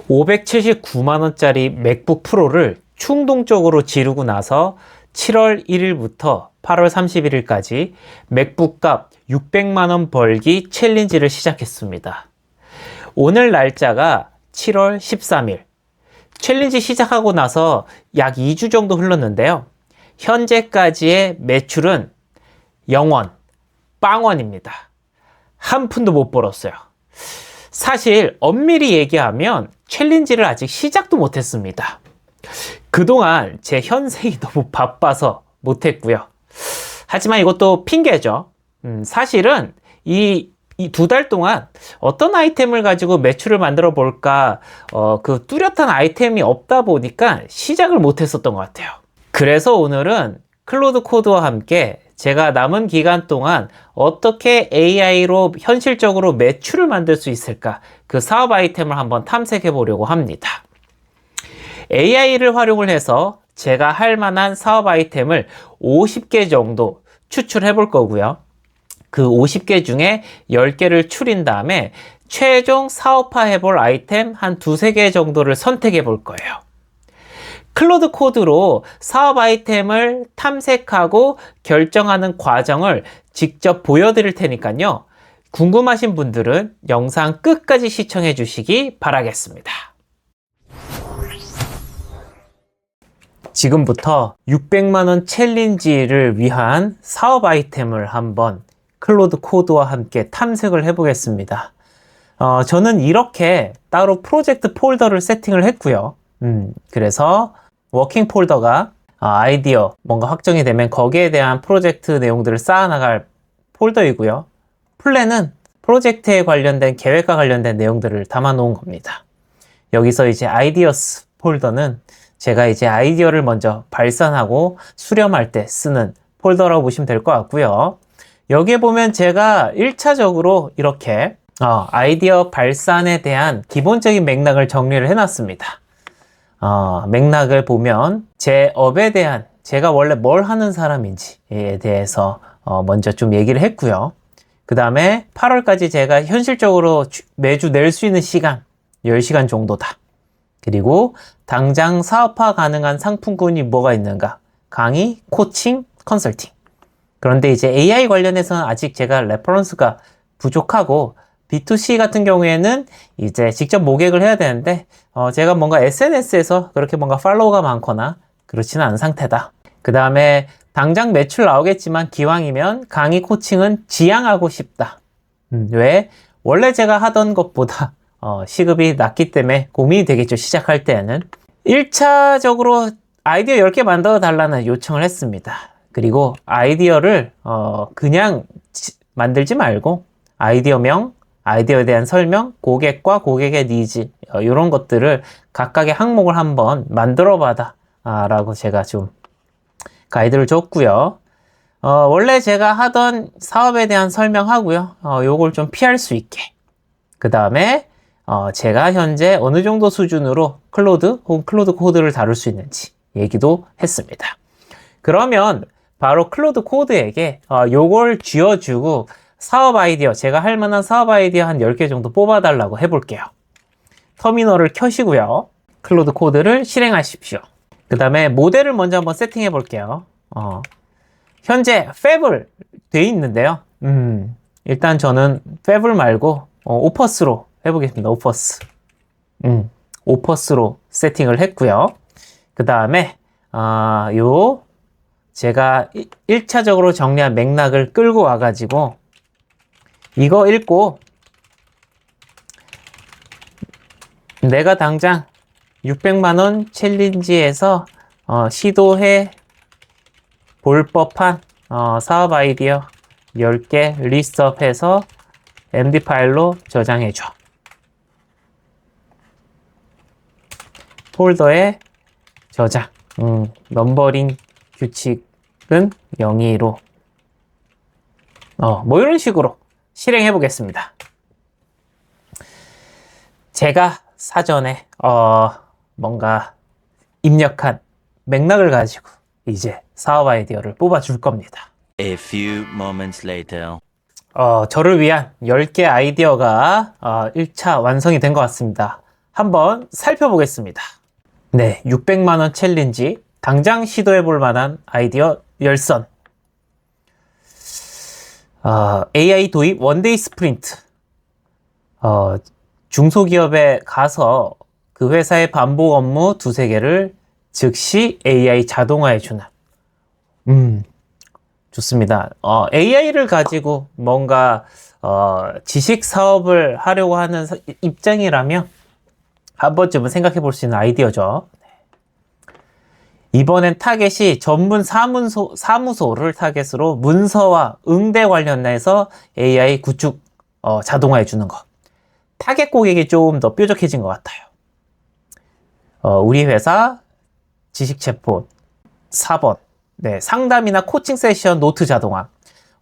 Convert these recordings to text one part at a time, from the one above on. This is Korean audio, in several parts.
579만원짜리 맥북 프로를 충동적으로 지르고 나서 7월 1일부터 8월 31일까지 맥북 값 600만원 벌기 챌린지를 시작했습니다. 오늘 날짜가 7월 13일. 챌린지 시작하고 나서 약 2주 정도 흘렀는데요. 현재까지의 매출은 0원, 빵원입니다. 한 푼도 못 벌었어요. 사실 엄밀히 얘기하면 챌린지를 아직 시작도 못했습니다. 그동안 제 현생이 너무 바빠서 못했고요. 하지만 이것도 핑계죠. 사실은 이 2달 동안 어떤 아이템을 가지고 매출을 만들어 볼까 그 뚜렷한 아이템이 없다 보니까 시작을 못했었던 것 같아요. 그래서 오늘은 클로드 코드와 함께 제가 남은 기간 동안 어떻게 AI로 현실적으로 매출을 만들 수 있을까, 그 사업 아이템을 한번 탐색해 보려고 합니다. AI를 활용을 해서 제가 할 만한 사업 아이템을 50개 정도 추출해 볼 거고요. 그 50개 중에 10개를 추린 다음에 최종 사업화해 볼 아이템 한 2-3개 정도를 선택해 볼 거예요. 클로드 코드로 사업 아이템을 탐색하고 결정하는 과정을 직접 보여드릴 테니까요. 궁금하신 분들은 영상 끝까지 시청해 주시기 바라겠습니다. 지금부터 600만원 챌린지를 위한 사업 아이템을 한번 클로드 코드와 함께 탐색을 해보겠습니다. 저는 이렇게 따로 프로젝트 폴더를 세팅을 했고요. 그래서 워킹 폴더가 아이디어 뭔가 확정이 되면 거기에 대한 프로젝트 내용들을 쌓아나갈 폴더이고요. 플랜은 프로젝트에 관련된 계획과 관련된 내용들을 담아 놓은 겁니다. 여기서 이제 아이디어스 폴더는 제가 이제 아이디어를 먼저 발산하고 수렴할 때 쓰는 폴더라고 보시면 될 것 같고요. 여기에 보면 제가 1차적으로 이렇게 아이디어 발산에 대한 기본적인 맥락을 정리를 해놨습니다. 맥락을 보면 제 업에 대한, 제가 원래 뭘 하는 사람인지에 대해서 먼저 좀 얘기를 했고요. 그 다음에 8월까지 제가 현실적으로 매주 낼 수 있는 시간 10시간 정도다. 그리고 당장 사업화 가능한 상품군이 뭐가 있는가? 강의, 코칭, 컨설팅. 그런데 이제 AI 관련해서는 아직 제가 레퍼런스가 부족하고 B2C 같은 경우에는 이제 직접 모객을 해야 되는데 제가 뭔가 SNS에서 그렇게 뭔가 팔로워가 많거나 그렇지는 않은 상태다. 그 다음에 당장 매출 나오겠지만 기왕이면 강의 코칭은 지향하고 싶다. 왜? 원래 제가 하던 것보다 시급이 낮기 때문에 고민이 되겠죠. 시작할 때는 1차적으로 아이디어 10개 만들어 달라는 요청을 했습니다. 그리고 아이디어를 그냥 만들지 말고 아이디어명, 아이디어에 대한 설명, 고객과 고객의 니즈 이런 것들을 각각의 항목을 한번 만들어 봐라 라고 제가 좀 가이드를 줬고요. 원래 제가 하던 사업에 대한 설명하고요. 요걸 좀 피할 수 있게. 그 다음에 제가 현재 어느 정도 수준으로 클로드 혹은 클로드 코드를 다룰 수 있는지 얘기도 했습니다. 그러면 바로 클로드 코드에게 요걸 쥐어주고 사업 아이디어, 제가 할 만한 사업 아이디어 한 10개 정도 뽑아달라고 해볼게요. 터미널을 켜시고요. 클로드 코드를 실행하십시오. 그 다음에 모델을 먼저 한번 세팅해 볼게요. 현재 팹을 돼 있는데요. 일단 저는 팹을 말고 오퍼스로 해보겠습니다. 오퍼스. 오퍼스로 세팅을 했고요. 그 다음에 제가 1차적으로 정리한 맥락을 끌고 와가지고 이거 읽고 내가 당장 600만원 챌린지에서 시도해 볼 법한 사업 아이디어 10개 리스트업해서 MD 파일로 저장해줘. 폴더에 저장. 넘버링 규칙은 0이2로 뭐 이런 식으로 실행해 보겠습니다. 제가 사전에 뭔가 입력한 맥락을 가지고 이제 사업 아이디어를 뽑아줄 겁니다. A few moments later. 저를 위한 10개 아이디어가 1차 완성이 된 것 같습니다. 한번 살펴보겠습니다. 네, 600만원 챌린지. 당장 시도해볼 만한 아이디어 열선. AI 도입 원데이 스프린트. 중소기업에 가서 그 회사의 반복 업무 두세 개를 즉시 AI 자동화해주는. 좋습니다. AI를 가지고 뭔가, 지식 사업을 하려고 하는 입장이라면 한 번쯤은 생각해 볼 수 있는 아이디어죠. 이번엔 타겟이 전문 사무소를 타겟으로 문서와 응대 관련해서 AI 구축, 자동화해 주는 거. 타겟 고객이 좀 더 뾰족해진 것 같아요. 우리 회사 지식 챗봇 4번. 네, 상담이나 코칭 세션 노트 자동화.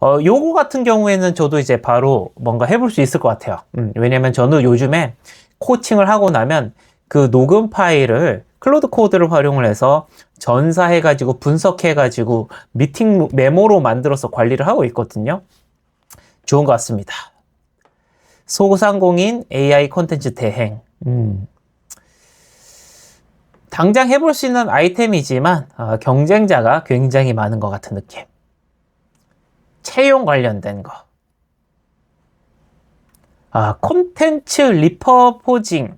요거 같은 경우에는 저도 이제 바로 뭔가 해볼 수 있을 것 같아요. 왜냐면 저는 요즘에 코칭을 하고 나면 그 녹음 파일을 클로드 코드를 활용을 해서 전사해가지고 분석해가지고 미팅 메모로 만들어서 관리를 하고 있거든요. 좋은 것 같습니다. 소상공인 AI 콘텐츠 대행. 당장 해볼 수 있는 아이템이지만 경쟁자가 굉장히 많은 것 같은 느낌. 채용 관련된 거. 콘텐츠 리퍼포징.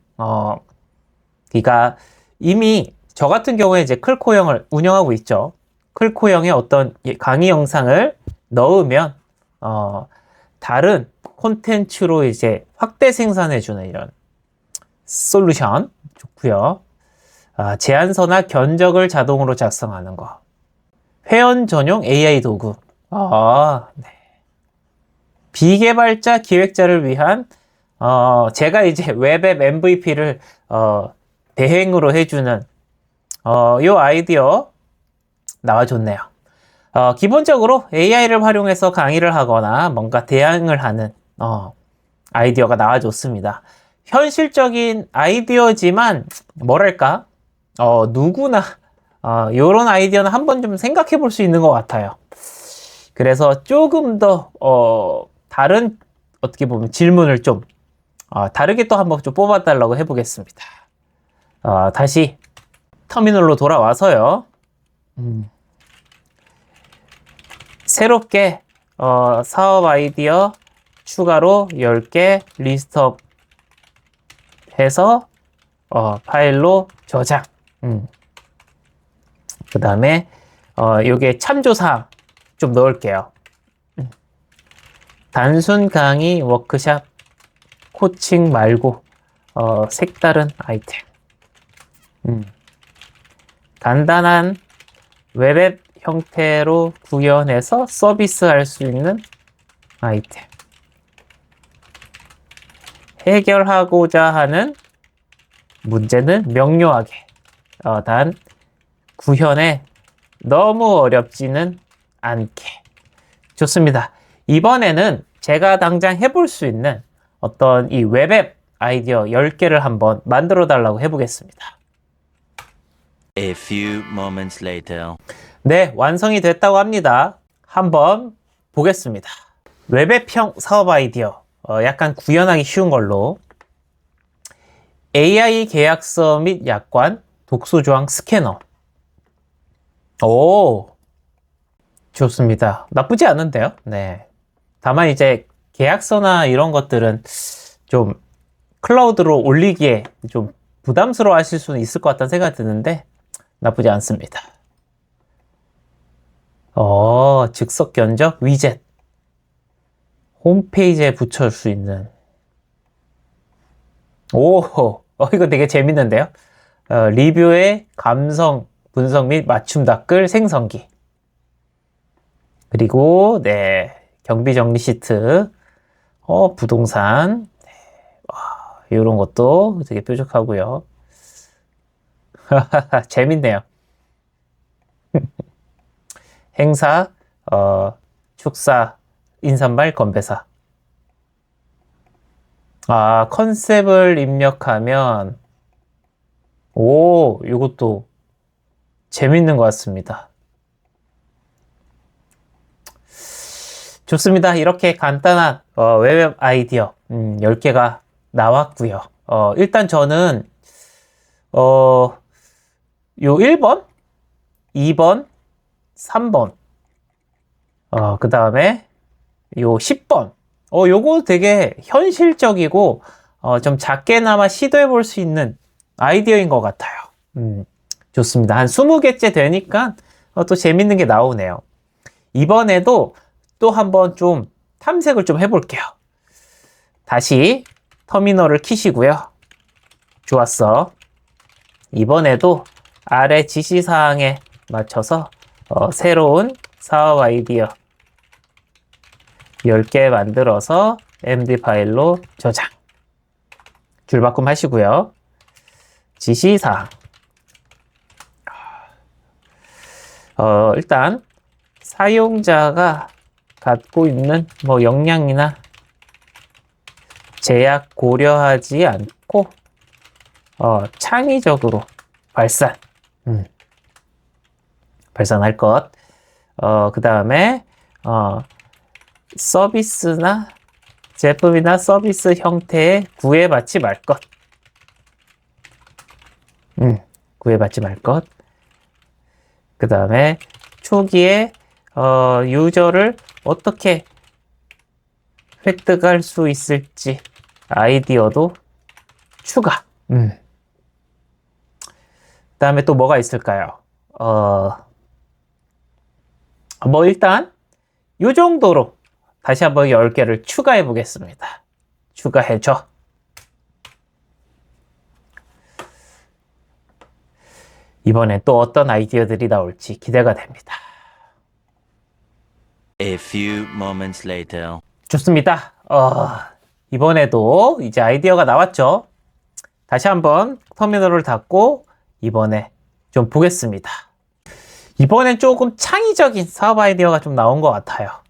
그러니까 이미 저 같은 경우에 이제 클코형을 운영하고 있죠. 클코형의 어떤 강의 영상을 넣으면 다른 콘텐츠로 이제 확대 생산해주는 이런 솔루션 좋고요. 제안서나 견적을 자동으로 작성하는 거. 회원 전용 AI 도구. 네. 비개발자 기획자를 위한 제가 이제 웹앱 MVP를 대행으로 해주는 요 아이디어 나와줬네요. 기본적으로 AI를 활용해서 강의를 하거나 뭔가 대항을 하는 아이디어가 나와줬습니다. 현실적인 아이디어지만 뭐랄까 누구나 요런 아이디어는 한번 좀 생각해 볼 수 있는 것 같아요. 그래서 조금 더 다른 어떻게 보면 질문을 좀 다르게 또 한번 좀 뽑아달라고 해보겠습니다. 다시 터미널로 돌아와서요. 새롭게 사업 아이디어 추가로 10개 리스트업 해서 파일로 저장. 그 다음에 요게 참조사항 좀 넣을게요. 단순 강의 워크샵 코칭 말고 색다른 아이템. 간단한 웹앱 형태로 구현해서 서비스할 수 있는 아이템. 해결하고자 하는 문제는 명료하게. 단 구현에 너무 어렵지는 않게. 좋습니다. 이번에는 제가 당장 해볼 수 있는 어떤 이 웹앱 아이디어 10개를 한번 만들어 달라고 해보겠습니다. A few moments later. 네, 완성이 됐다고 합니다. 한번 보겠습니다. 웹앱형 사업 아이디어. 약간 구현하기 쉬운 걸로. AI 계약서 및 약관, 독소조항 스캐너. 오, 좋습니다. 나쁘지 않은데요? 네. 다만 이제 계약서나 이런 것들은 좀 클라우드로 올리기에 좀 부담스러워 하실 수는 있을 것 같다는 생각이 드는데 나쁘지 않습니다. 즉석 견적 위젯. 홈페이지에 붙여줄 수 있는. 이거 되게 재밌는데요? 리뷰의 감성 분석 및 맞춤 댓글 생성기. 그리고, 네, 경비 정리 시트. 부동산. 네, 이런 것도 되게 뾰족하고요. 재밌네요. 행사, 축사, 인사말, 건배사. 컨셉을 입력하면, 이것도 재밌는 것 같습니다. 좋습니다. 이렇게 간단한 웹앱 아이디어 10개가 나왔고요. 일단 저는, 요 1번, 2번, 3번, 그 다음에 요 10번. 요거 되게 현실적이고, 좀 작게나마 시도해 볼 수 있는 아이디어인 것 같아요. 좋습니다. 한 20개째 되니까 또 재밌는 게 나오네요. 이번에도 또 한번 좀 탐색을 좀 해볼게요. 다시 터미널을 키시고요. 좋았어. 이번에도 아래 지시사항에 맞춰서 새로운 사업 아이디어 10개 만들어서 MD 파일로 저장. 줄바꿈 하시고요. 지시사항. 일단 사용자가 갖고 있는 뭐 역량이나 제약 고려하지 않고 창의적으로 발산할 것. 그 다음에 서비스나 제품이나 서비스 형태에 구애받지 말 것. 구애받지 말 것. 그 다음에 초기에 유저를 어떻게 획득할 수 있을지 아이디어도 추가. 그 다음에 또 뭐가 있을까요? 뭐 일단 이 정도로 다시 한번 10개를 추가해 보겠습니다. 추가해줘. 이번엔 또 어떤 아이디어들이 나올지 기대가 됩니다. A few moments later. 좋습니다. 이번에도 이제 아이디어가 나왔죠. 다시 한번 터미널을 닫고 이번에 좀 보겠습니다. 이번엔 조금 창의적인 사업 아이디어가 좀 나온 것 같아요.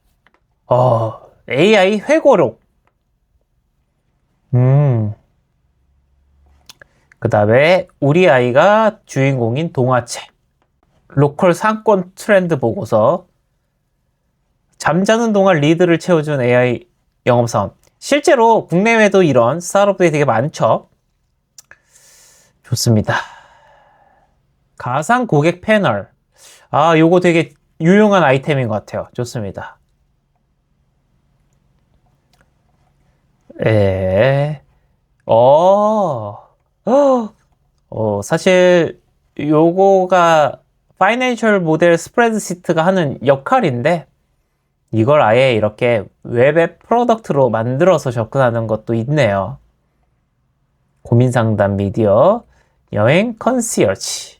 AI 회고록. 그 다음에 우리 아이가 주인공인 동화책. 로컬 상권 트렌드 보고서. 잠자는 동안 리드를 채워준 AI 영업사원. 실제로 국내외도 이런 스타트업들이 되게 많죠. 좋습니다. 가상 고객 패널. 요거 되게 유용한 아이템인 것 같아요. 좋습니다. 사실 요거가 파이낸셜 모델 스프레드시트가 하는 역할인데 이걸 아예 이렇게 웹 프로덕트로 만들어서 접근하는 것도 있네요. 고민 상담 미디어, 여행 컨시어지.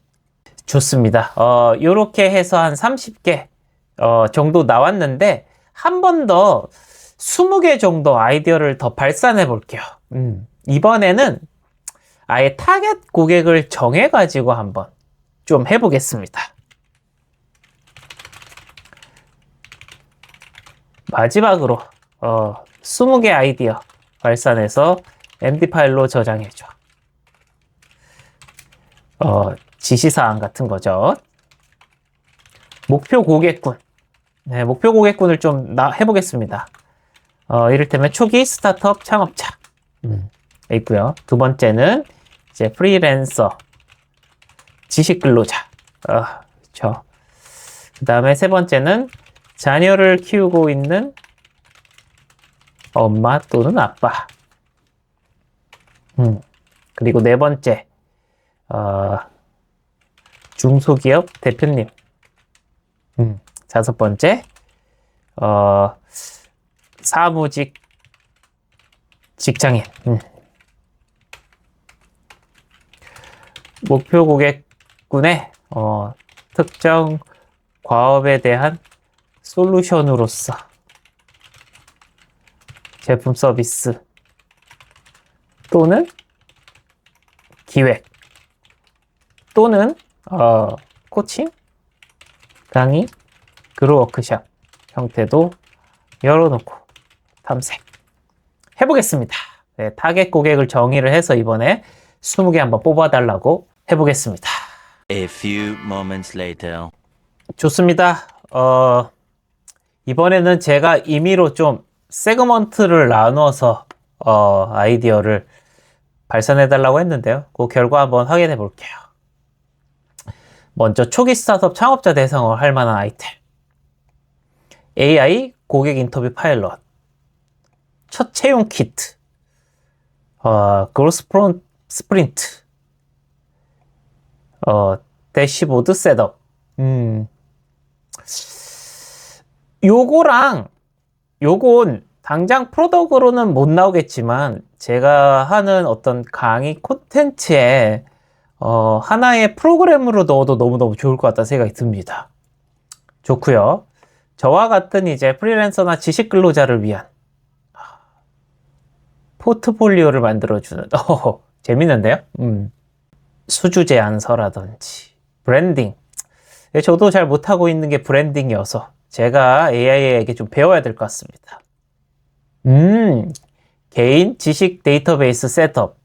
좋습니다. 요렇게 해서 한 30개 정도 나왔는데 한 번 더 20개 정도 아이디어를 더 발산해 볼게요. 이번에는 아예 타겟 고객을 정해 가지고 한번 좀 해보겠습니다. 마지막으로 20개 아이디어 발산해서 MD 파일로 저장해줘. 지시사항 같은 거죠. 목표 고객군. 네, 목표 고객군을 좀 해보겠습니다. 이를테면 초기 스타트업 창업자. 있고요. 두 번째는 이제 프리랜서, 지식 근로자. 그렇죠. 그 다음에 세 번째는 자녀를 키우고 있는 엄마 또는 아빠. 그리고 네 번째, 중소기업 대표님. 다섯 번째, 사무직 직장인. 목표 고객군의 특정 과업에 대한 솔루션으로서 제품 서비스 또는 기획 또는 코칭, 강의, 그룹 워크숍 형태도 열어놓고 탐색 해보겠습니다. 네, 타겟 고객을 정의를 해서 이번에 20개 한번 뽑아달라고 해보겠습니다. A few moments later. 좋습니다. 이번에는 제가 임의로 좀 세그먼트를 나눠서 아이디어를 발산해달라고 했는데요. 그 결과 한번 확인해 볼게요. 먼저 초기 스타트업 창업자 대상으로 할 만한 아이템. AI 고객 인터뷰 파일럿. 첫 채용 키트. 그로스 스프린트. 대시보드 셋업. 요건 당장 프로덕으로는 못 나오겠지만 제가 하는 어떤 강의 콘텐츠에 하나의 프로그램으로 넣어도 너무너무 좋을 것 같다는 생각이 듭니다. 좋고요. 저와 같은 이제 프리랜서나 지식 근로자를 위한 포트폴리오를 만들어주는 재밌는데요? 수주 제안서라든지 브랜딩. 저도 잘 못하고 있는 게 브랜딩이어서 제가 AI에게 좀 배워야 될 것 같습니다. 개인 지식 데이터베이스 셋업.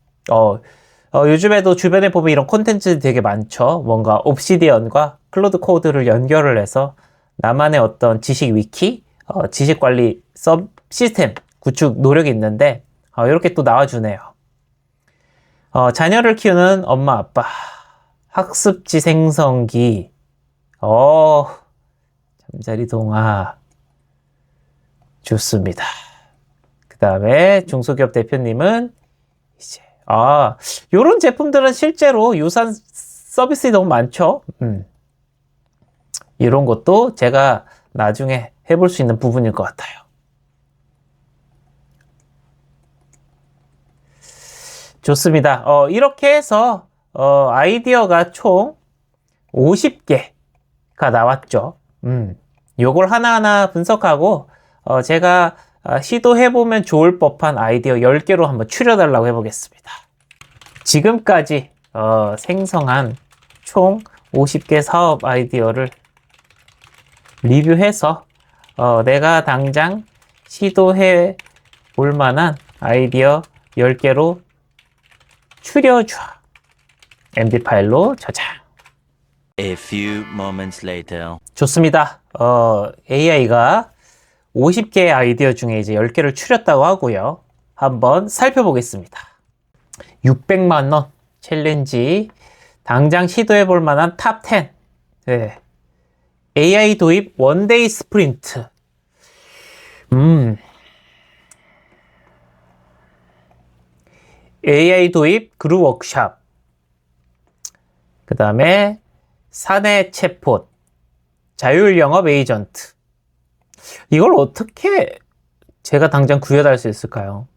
요즘에도 주변에 보면 이런 콘텐츠 되게 많죠. 뭔가 옵시디언과 클로드 코드를 연결을 해서 나만의 어떤 지식 위키, 지식 관리 시스템 구축 노력이 있는데, 이렇게 또 나와주네요. 자녀를 키우는 엄마, 아빠, 학습지 생성기, 잠자리 동화, 좋습니다. 그 다음에 중소기업 대표님은 이제 요런 제품들은 실제로 유사한 서비스이 너무 많죠. 이런 것도 제가 나중에 해볼 수 있는 부분일 것 같아요. 좋습니다. 이렇게 해서 아이디어가 총 50개가 나왔죠. 요걸 하나하나 분석하고 제가 시도해보면 좋을 법한 아이디어 10개로 한번 추려달라고 해보겠습니다. 지금까지 생성한 총 50개 사업 아이디어를 리뷰해서 내가 당장 시도해 볼 만한 아이디어 10개로 추려줘. MD 파일로 저장. A few moments later. 좋습니다. AI가 50개의 아이디어 중에 이제 10개를 추렸다고 하고요. 한번 살펴보겠습니다. 600만 원 챌린지, 당장 시도해 볼 만한 탑 10. 네. AI 도입 원데이 스프린트. AI 도입 그룹 워크샵. 그 다음에 사내 챗봇, 자율 영업 에이전트. 이걸 어떻게 제가 당장 구현할 수 있을까요?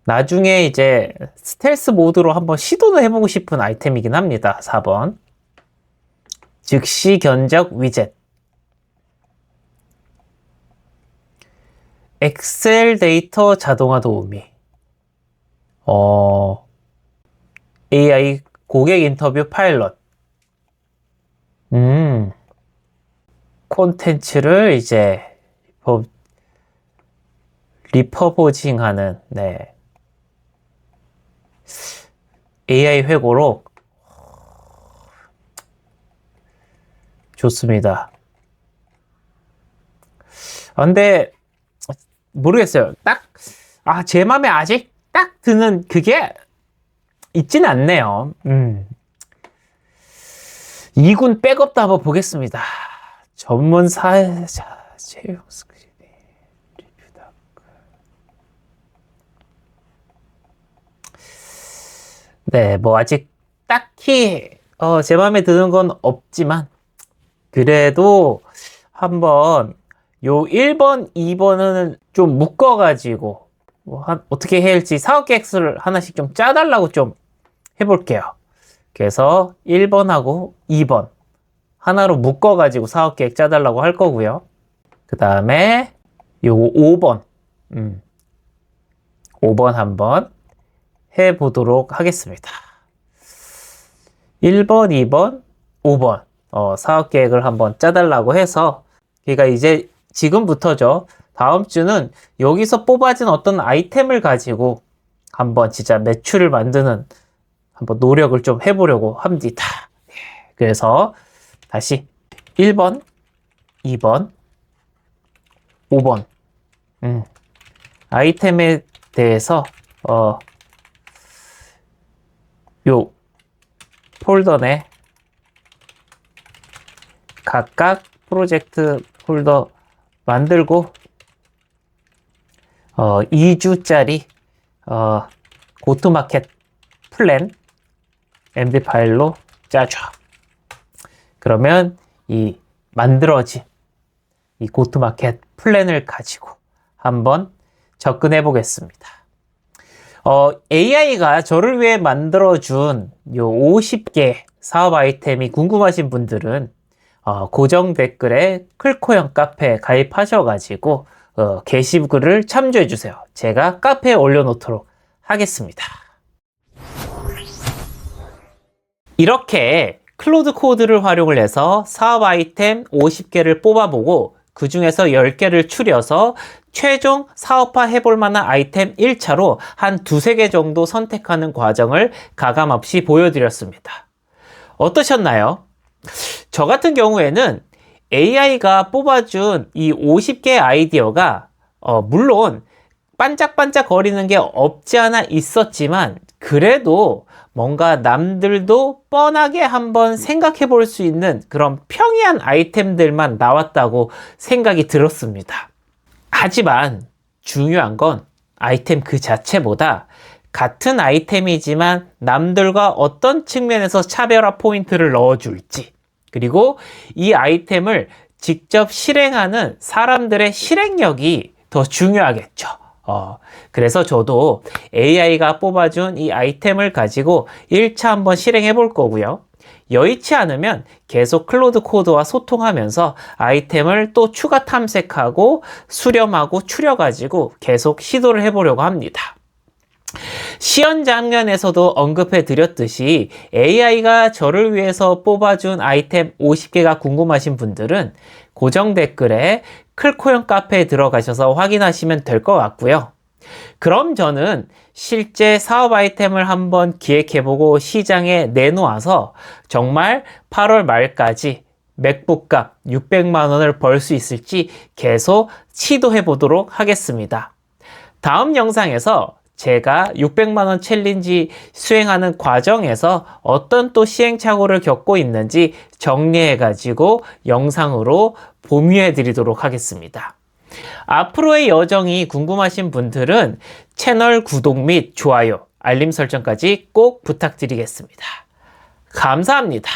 나중에 이제 스텔스 모드로 한번 시도는 해보고 싶은 아이템이긴 합니다. 4번. 즉시 견적 위젯. 엑셀 데이터 자동화 도우미. AI 고객 인터뷰 파일럿. 콘텐츠를 이제 리퍼포징하는, 네. AI 회고록. 좋습니다. 근데 모르겠어요. 제 맘에 아직 딱 드는 그게 있진 않네요. 2군 백업도 한번 보겠습니다. 전문 사회자 채용 스크린 리뷰 다크. 네, 뭐 아직 딱히 제 마음에 드는 건 없지만 그래도 한번 요 1번, 2번은 좀 묶어가지고 어떻게 해야 할지 사업 계획서를 하나씩 좀 짜달라고 좀 해볼게요. 그래서 1번하고 2번 하나로 묶어가지고 사업 계획 짜달라고 할 거고요. 그 다음에 요거 5번 5번 한번 해보도록 하겠습니다. 1번, 2번, 5번 사업 계획을 한번 짜달라고 해서, 그러니까 이제 지금부터죠. 다음 주는 여기서 뽑아진 어떤 아이템을 가지고 한번 진짜 매출을 만드는 한번 노력을 좀 해보려고 합니다. 그래서 다시 1번, 2번, 5번 아이템에 대해서 요 폴더 내 각각 프로젝트 폴더 만들고 2주짜리 고투마켓 플랜 MD 파일로 짜줘. 그러면 이 만들어진 이 고투마켓 플랜을 가지고 한번 접근해 보겠습니다. AI가 저를 위해 만들어준 요 50개 사업 아이템이 궁금하신 분들은 고정 댓글에 클코형 카페에 가입하셔가지고 게시글을 참조해 주세요. 제가 카페에 올려놓도록 하겠습니다. 이렇게 클로드 코드를 활용을 해서 사업 아이템 50개를 뽑아보고 그 중에서 10개를 추려서 최종 사업화 해볼 만한 아이템 1차로 한 두세 개 정도 선택하는 과정을 가감없이 보여드렸습니다. 어떠셨나요? 저 같은 경우에는 AI가 뽑아준 이 50개의 아이디어가 물론 반짝반짝 거리는 게 없지 않아 있었지만 그래도 뭔가 남들도 뻔하게 한번 생각해 볼 수 있는 그런 평이한 아이템들만 나왔다고 생각이 들었습니다. 하지만 중요한 건 아이템 그 자체보다 같은 아이템이지만 남들과 어떤 측면에서 차별화 포인트를 넣어줄지, 그리고 이 아이템을 직접 실행하는 사람들의 실행력이 더 중요하겠죠. 그래서 저도 AI가 뽑아준 이 아이템을 가지고 1차 한번 실행해 볼 거고요. 여의치 않으면 계속 클로드 코드와 소통하면서 아이템을 또 추가 탐색하고 수렴하고 추려가지고 계속 시도를 해보려고 합니다. 시연 장면에서도 언급해 드렸듯이 AI가 저를 위해서 뽑아준 아이템 50개가 궁금하신 분들은 고정 댓글에 클코형 카페에 들어가셔서 확인하시면 될 것 같고요. 그럼 저는 실제 사업 아이템을 한번 기획해보고 시장에 내놓아서 정말 8월 말까지 맥북 값 600만 원을 벌 수 있을지 계속 시도해 보도록 하겠습니다. 다음 영상에서 제가 600만 원 챌린지 수행하는 과정에서 어떤 또 시행착오를 겪고 있는지 정리해가지고 영상으로 공유해 드리도록 하겠습니다. 앞으로의 여정이 궁금하신 분들은 채널 구독 및 좋아요, 알림 설정까지 꼭 부탁드리겠습니다. 감사합니다.